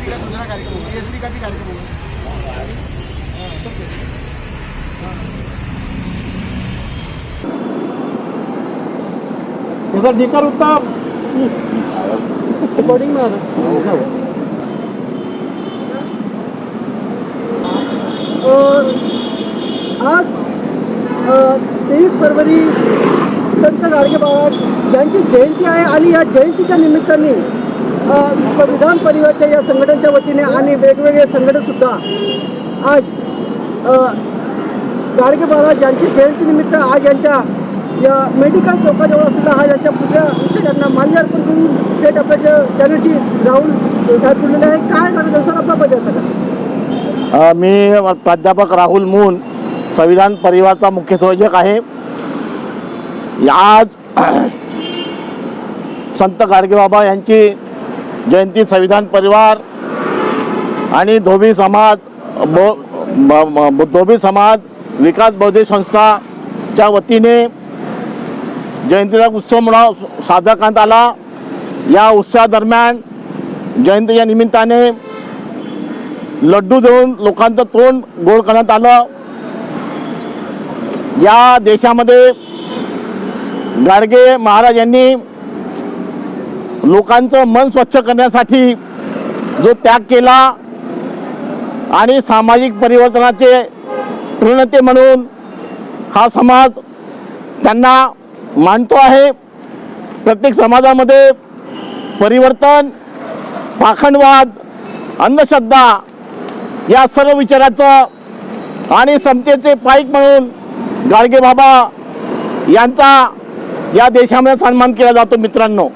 BJP का दूसरा कार्यक्रम होगा, बीएसपी का भी कार्यक्रम होगा। सर डीकर उत्तम रिकॉर्डिंग में आ रहा और आज 23 फरवरी संत गाडगे बाबा यांची जयंती आहे आणि या जयंतीच्या निमित्ताने संविधान परिवारच्या या संघटनेच्या वतीने आणि वेगवेगळे संघटनसुद्धा आज गाडगे बाबा यांची जयंतीनिमित्त आज यांच्या या मेडिकल चौकाजवळ सुद्धा हा यांच्या पुतळ्या यांना माल्यार्पण करून थेट आपल्या चॅनलशी राहुल साहेब बोललेले आहे. काय सांगतो सर आपला बजेट सगळं? मी प्राध्यापक राहुल मून संविधान परिवारचा मुख्य संयोजक आहे. आज संत गाडगेबाबा यांची जयंती संविधान परिवार आणि धोबी समाज विकास बौद्धिक संस्थाच्या वतीने जयंतीचा उत्सव म्हणून साजरा करण्यात आला. या उत्सवादरम्यान जयंतीच्या निमित्ताने लड्डू देऊन लोकांचं तोंड गोड करण्यात आलं. या देशामध्ये गाडगे महाराज यांनी लोकांचं मन स्वच्छ करण्यासाठी जो त्याग केला आणि सामाजिक परिवर्तनाचे प्रणेते म्हणून हा समाज त्यांना मानतो आहे. प्रत्येक समाजामध्ये परिवर्तन, पाखंडवाद, अंधश्रद्धा या सर्व विचाराचं आणि समतेचे पाईक म्हणून गाडगे बाबा यांचा या देशामध्ये सन्मान केला जातो. मित्रांनो,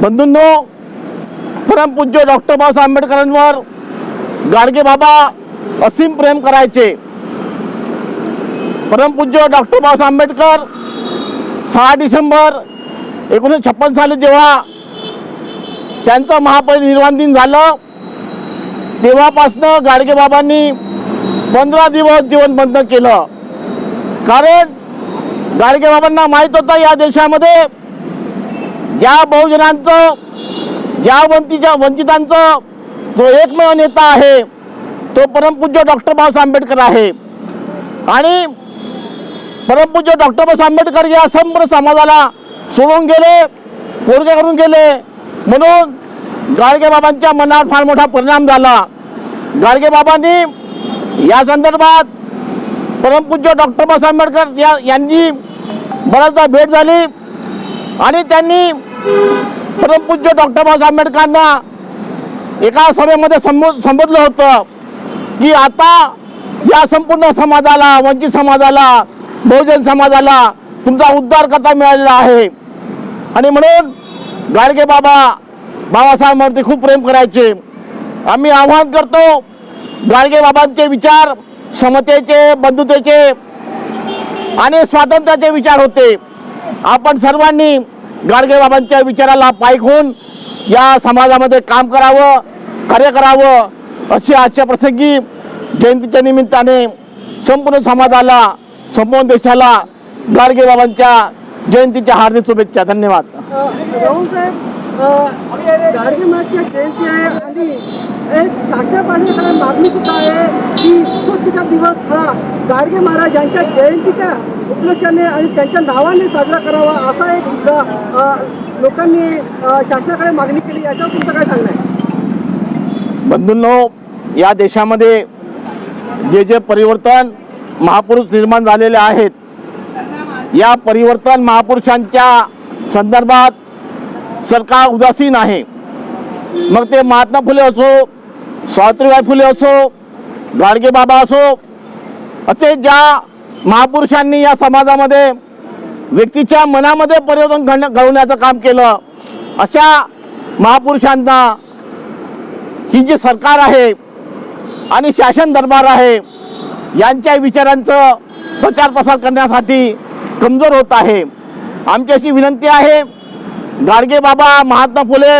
बंधूंनो, परमपूज्य डॉक्टर बाबासाहेब आंबेडकरांवर गाडगे बाबा असीम प्रेम करायचे. परमपूज्य डॉक्टर बाबासाहेब आंबेडकर 6 डिसेंबर 1956 साली जेव्हा त्यांचं महापरिनिर्वाण दिन झालं तेव्हापासनं गाडगे बाबांनी 15 दिवस जीवन बंद केलं. कारण गाडगे बाबांना माहीत होतं या देशामध्ये ज्या बहुजनांचं, ज्या वंचितांचं जो एकमेव नेता आहे तो परमपूज्य डॉक्टर बाबासाहेब आंबेडकर आहे. आणि परमपूज्य डॉक्टर बाबासाहेब आंबेडकर या संपूर्ण समाजाला सोडून गेले, पोरगे करून गेले. म्हणून गाडगे बाबांच्या मनावर फार मोठा परिणाम झाला. गाडगे बाबांनी या संदर्भात परमपूज्य डॉक्टर बाबासाहेब आंबेडकर यांनी बऱ्याचदा भेट झाली आणि त्यांनी परमपूज्य डॉक्टर बाबासाहेब आंबेडकरांना एका सभेमध्ये संबोधलं होतं की आता या संपूर्ण समाजाला, वंचित समाजाला, बहुजन समाजाला तुमचा उद्धार करता मिळालेला आहे. आणि म्हणून गाडगे बाबा बाबासाहेबांवरती खूप प्रेम करायचे. आम्ही आवाहन करतो, गाडगे बाबांचे विचार समतेचे, बंधुतेचे आणि स्वातंत्र्याचे विचार होते. आपण सर्वांनी गाडगे बाबांच्या विचाराला पायक होऊन या समाजामध्ये काम करावं, कार्य करावं. अशी आजच्या प्रसंगी जयंतीच्या निमित्ताने संपूर्ण समाजाला, संपूर्ण देशाला गाडगे बाबांच्या जयंतीच्या हार्दिक शुभेच्छा. धन्यवाद. राहुल साहेब, गाडगे महाराजची जयंती आहे आणि एक शासनापासून मागणी सुद्धा आहे की स्वच्छता दिवस हा गाडगे महाराज यांच्या जयंतीच्या उपलक्षाने आणि त्यांच्या नावाने साजरा करावा असा एक सुद्धा लोकांनी शासनाकडे मागणी केली. याच्यावर तुमचं काय सांगणं आहे? बंधूंनो, या देशामध्ये जे परिवर्तन महापुरुष निर्माण झालेले आहेत, या परिवर्तन महापुरुषांच्या संदर्भात सरकार उदासीन आहे. मग ते महात्मा फुले असो, सावित्रीबाई फुले असो, गाडगे बाबा असो, असे ज्या महापुरुषांनी या समाजामध्ये व्यक्तीच्या मनामध्ये परिवर्तन घडवण्याचं काम केलं, अशा महापुरुषांना ही जी सरकार आहे आणि शासन दरबार आहे यांच्या विचारांचं प्रचार प्रसार करण्यासाठी कमजोर होत आहे. आमची अशी विनंती आहे, गाडगे बाबा, महात्मा फुले,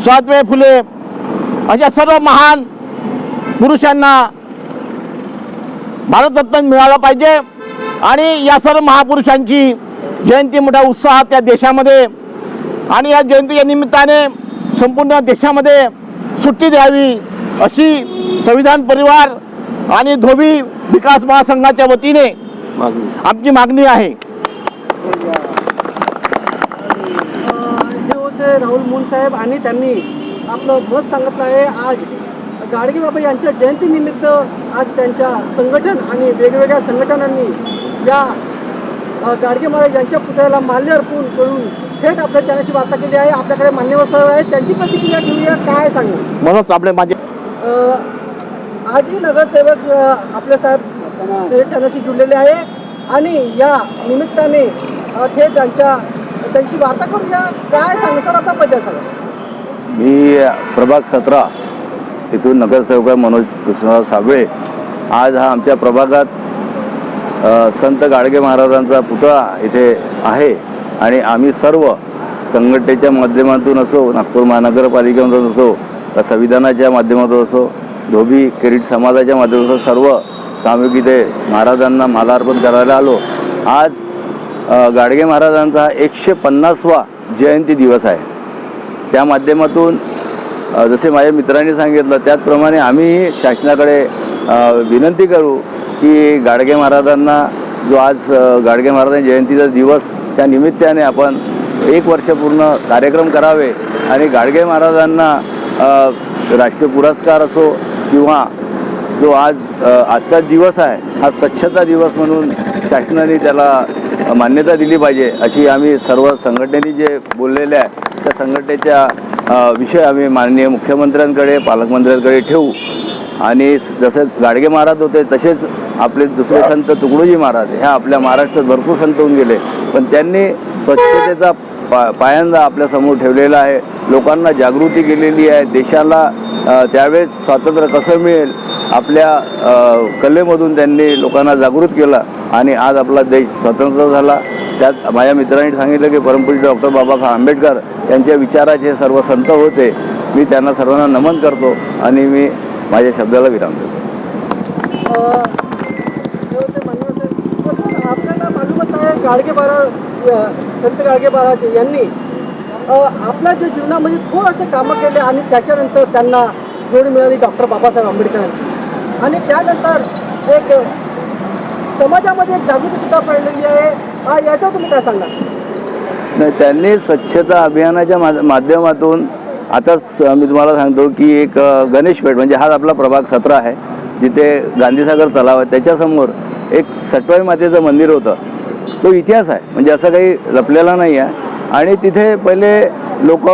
सावित्रीबाई फुले अशा सर्व महान पुरुषांना भारतरत्न मिळाला पाहिजे आणि या सर्व महापुरुषांची जयंती मोठ्या उत्साहात या देशामध्ये आणि या जयंतीच्या निमित्ताने संपूर्ण देशामध्ये सुट्टी द्यावी अशी संविधान परिवार आणि धोबी विकास महासंघाच्या वतीने आमची मागणी आहे. हे होते राहुल मोहन साहेब आणि त्यांनी आपलं मत सांगितलं आहे. आज गाडगे बाबा यांच्या जयंतीनिमित्त आज त्यांच्या संघटन आणि वेगवेगळ्या संघटनांनी या गाडगे महाराज यांच्या पुतळ्याला माल्य अर्पण करून थेट आपल्या चॅनलशी वार्ता केली आहे. आपल्याकडे मान्यवर सर आहेत, त्यांची प्रतिक्रिया घेऊया. काय सांगू म्हणून आपले माझे आजही नगरसेवक आपले साहेब थेट चॅनलशी जुळलेले आहे आणि या निमित्ताने थेट त्यांची वार्ता करूया. काय सांगू सर आपला पद्य सांगा. मी प्रभाग 17 इथून नगरसेवक मनोज कृष्णराव साबळे. आज हा आमच्या प्रभागात संत गाडगे महाराजांचा पुतळा इथे आहे आणि आम्ही सर्व संघटनेच्या माध्यमातून असो, नागपूर महानगरपालिकेमधून असो, संविधानाच्या माध्यमातून असो, धोबी किरीट समाजाच्या माध्यमातून सर्व सामूहिक इथे महाराजांना मालार्पण करायला आलो. आज गाडगे महाराजांचा 150वा जयंती दिवस आहे. त्या माध्यमातून जसे माझ्या मित्रांनी सांगितलं त्याचप्रमाणे आम्ही शासनाकडे विनंती करू की गाडगे महाराजांना जो आज गाडगे महाराजांच्या जयंतीचा दिवस त्या निमित्ताने आपण 1 वर्ष पूर्ण कार्यक्रम करावे आणि गाडगे महाराजांना राष्ट्रीय पुरस्कार असो किंवा जो आजचा दिवस आहे हा स्वच्छता दिवस म्हणून शासनाने त्याला मान्यता दिली पाहिजे अशी आम्ही सर्व संघटनेने जे बोललेले आहे त्या संघटनेच्या विषय आम्ही माननीय मुख्यमंत्र्यांकडे पालकमंत्र्यांकडे ठेवू. आणि जसं गाडगे महाराज होते तसेच आपले दुसरे संत तुकडोजी महाराज ह्या आपल्या महाराष्ट्रात भरपूर संत होऊन गेले, पण त्यांनी स्वच्छतेचा पायंदा आपल्यासमोर ठेवलेला आहे. लोकांना जागृती केलेली आहे. देशाला त्यावेळेस स्वातंत्र्य कसं मिळेल आपल्या कलेमधून त्यांनी लोकांना जागृत केलं आणि आज आपला देश स्वतंत्र झाला. त्यात माझ्या मित्रांनी सांगितलं की परमपूज्य डॉक्टर बाबासाहेब आंबेडकर यांच्या विचाराचे सर्व संत होते. मी त्यांना सर्वांना नमन करतो आणि मी माझ्या शब्दाला विराम देतो. आपल्याला मालूमच आहे गाडगे महाराज संत गाडगे महाराज यांनी आपल्या जे जीवनामध्ये थोडेसे कामं केले आणि त्याच्यानंतर त्यांना जोड मिळाली डॉक्टर बाबासाहेब आंबेडकरांची आणि त्यानंतर एक समाजामध्ये एक जागृती सुद्धा पडलेली आहे. याच्यावर तुम्ही काय सांगा. नाही, त्यांनी स्वच्छता अभियानाच्या माध्यमातून आताच मी तुम्हाला सांगतो की एक गणेशपेठ म्हणजे हा आपला प्रभाग 17 आहे जिथे गांधीसागर तलाव आहे त्याच्यासमोर एक सटवाई मातेचं मंदिर होतं. तो इतिहास आहे म्हणजे असं काही लपलेला नाही आहे. आणि तिथे पहिले लोक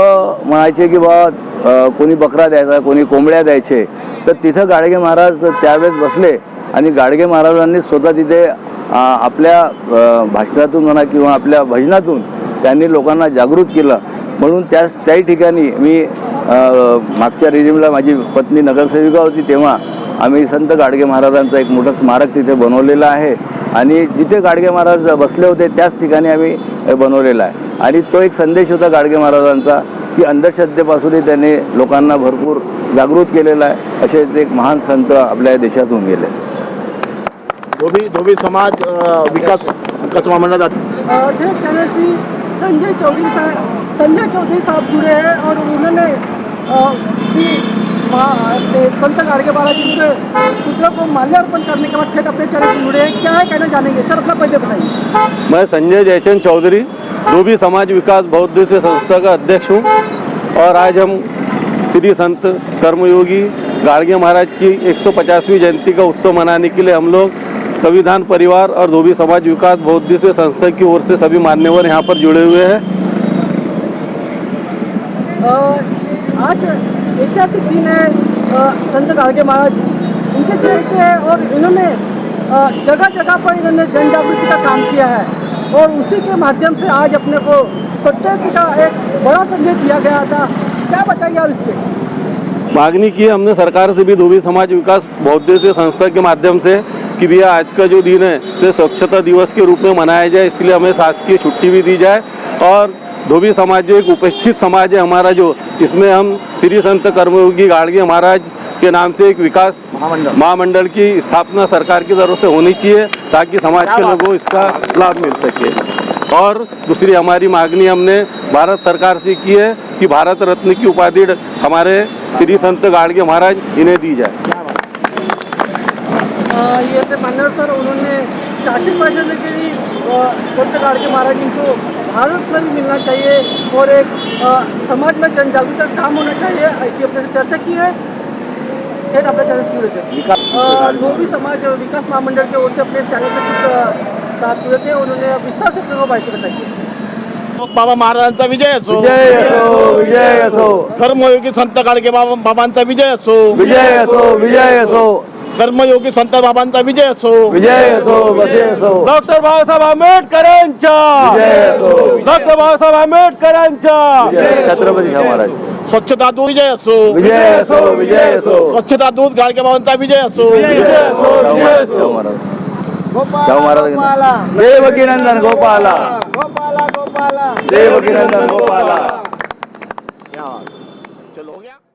म्हणायचे की बा कोणी बकरा द्यायचा कोणी कोंबड्या द्यायचे, तर तिथं गाडगे महाराज त्यावेळेस बसले आणि गाडगे महाराजांनी स्वतः तिथे आपल्या भाषणातून म्हणा किंवा आपल्या भजनातून त्यांनी लोकांना जागृत केलं. म्हणून त्याही ठिकाणी मी मागच्या रिजिमला माझी पत्नी नगरसेविका होती तेव्हा आम्ही संत गाडगे महाराजांचं एक मोठं स्मारक तिथे बनवलेलं आहे आणि जिथे गाडगे महाराज बसले होते त्याच ठिकाणी आम्ही बनवलेला आहे. आणि तो एक संदेश होता गाडगे महाराजांचा की अंधश्रद्धेपासूनही त्यांनी लोकांना भरपूर जागृत केलेला आहे. असे एक महान संत आपल्या देशातून गेले. धोबी समाज विकास महामंडळ संजय चौधरी साहब जुड़े हैं और उन्होंने संत गाडगे महाराज जी के पुतलों को माल्यार्पण करने के बाद फिर अपने चैनल से जुड़े हैं. क्या है कहना चाहेंगे सर, अपना पहले बताइए. मैं संजय जयचंद चौधरी धोबी समाज विकास बहुउद्देशीय संस्था का अध्यक्ष हूँ और आज हम श्री संत कर्मयोगी गाडगे महाराज की 150वीं जयंती का उत्सव मनाने के लिए हम लोग संविधान परिवार और धोबी समाज विकास बहुउद्देशीय संस्था की ओर से सभी मान्यवर यहाँ पर जुड़े हुए हैं. आज ऐतिहासिक दिन है. संत गाडगे महाराज उनके जयंती है और इन्होंने जगह जगह पर इन्होंने जन जागृति का काम किया है और उसी के माध्यम से आज अपने को स्वच्छता का एक बड़ा संदेश दिया गया था. क्या बताएंगे आप इसके. मांगनी की हमने सरकार से भी धोबी समाज विकास बहुउद्देशीय संस्था के माध्यम से कि भैया आज का जो दिन है तो स्वच्छता दिवस के रूप में मनाया जाए, इसलिए हमें शासकीय छुट्टी भी दी जाए. और धोबी समाज जो एक उपेक्षित समाज है हमारा, जो इसमें हम श्री संत कर्मयोगी गाडगे महाराज के नाम से एक विकास महामंडल की स्थापना सरकार की तरफ से होनी चाहिए ताकि समाज के लोगों को इसका लाभ मिल सके. और दूसरी हमारी मांगनी हमने भारत सरकार से की है कि भारत रत्न की उपाधि हमारे श्री संत गाडगे महाराज इन्हें दी जाए। ये थे मान्यवर सर, उन्होंने शासन पार्षद के लिए संत गाडगे महाराज इनको भारत रत्न मिलना चाहिए और एक समाज में जन जागरूकता का काम होना चाहिए, ऐसी अपने से चर्चा की है। फिर अपने चैनल से जुड़े थे लोभी समाज विकास महामंडल के ओर से अपने चैनल से कुछ साथ जुड़े थे, उन्होंने विस्तार से अपने माहिती बताई। बाबा महाराजांचा विजय असो, विजय असो, विजय असो, कर्मयोगी संत गाडगे बाबांचा विजय असो, विजय असो, विजय असो, कर्मयोगी संत बाबांचा विजय असो, विजय असो, विजय असो, डॉक्टर बाबासाहेब आंबेडकरांच्या विजय असो, डॉक्टर बाबासाहेब आंबेडकरांच्या विजय छत्रपती शाहू महाराज स्वच्छता दूत विजय असो, विजय असो, विजय असो, स्वच्छता दूत गाडगे बाबांचा विजय असो, शाहू महाराज शाहू महाराज देवकी नंदन गोपाला, देवकी नंदन गोपाला। चलो हो गया।